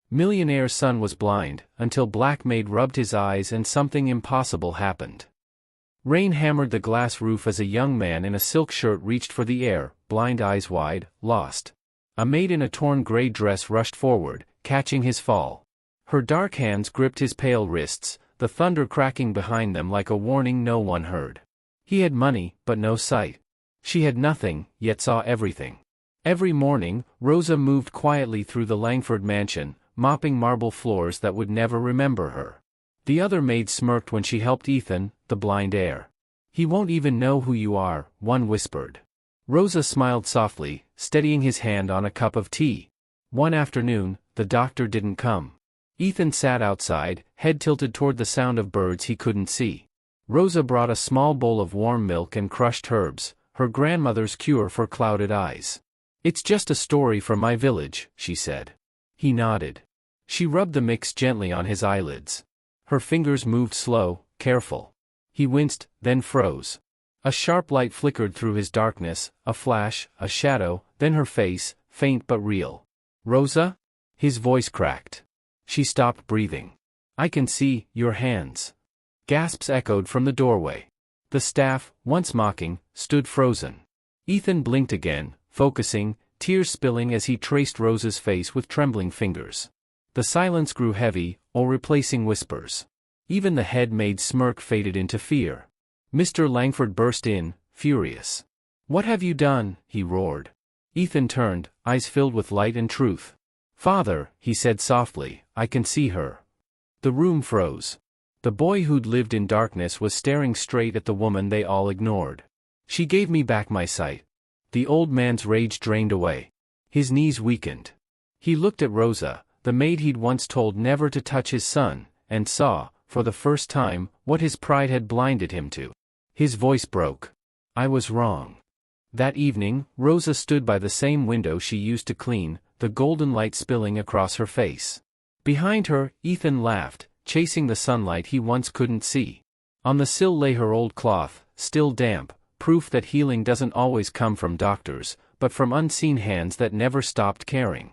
Millionaire's son was blind, until Black Maid rubbed his eyes and something impossible happened. Rain hammered the glass roof as a young man in a silk shirt reached for the air, blind eyes wide, lost. A maid in a torn gray dress rushed forward, catching his fall. Her dark hands gripped his pale wrists, the thunder cracking behind them like a warning no one heard. He had money, but no sight. She had nothing, yet saw everything. Every morning, Rosa moved quietly through the Langford mansion, mopping marble floors that would never remember her. The other maid smirked when she helped Ethan, the blind heir. "He won't even know who you are," one whispered. Rosa smiled softly, steadying his hand on a cup of tea. One afternoon, the doctor didn't come. Ethan sat outside, head tilted toward the sound of birds he couldn't see. Rosa brought a small bowl of warm milk and crushed herbs, her grandmother's cure for clouded eyes. "It's just a story from my village," she said. He nodded. She rubbed the mix gently on his eyelids. Her fingers moved slow, careful. He winced, then froze. A sharp light flickered through his darkness, a flash, a shadow, then her face, faint but real. "Rosa?" His voice cracked. She stopped breathing. "I can see your hands." Gasps echoed from the doorway. The staff, once mocking, stood frozen. Ethan blinked again, focusing, tears spilling as he traced Rosa's face with trembling fingers. The silence grew heavy, replacing whispers. Even the head maid's smirk faded into fear. Mr. Langford burst in, furious. "What have you done?" he roared. Ethan turned, eyes filled with light and truth. "Father," he said softly, "I can see her." The room froze. The boy who'd lived in darkness was staring straight at the woman they all ignored. "She gave me back my sight." The old man's rage drained away. His knees weakened. He looked at Rosa, the maid he'd once told never to touch his son, and saw, for the first time, what his pride had blinded him to. His voice broke. "I was wrong." That evening, Rosa stood by the same window she used to clean, the golden light spilling across her face. Behind her, Ethan laughed, chasing the sunlight he once couldn't see. On the sill lay her old cloth, still damp, proof that healing doesn't always come from doctors, but from unseen hands that never stopped caring.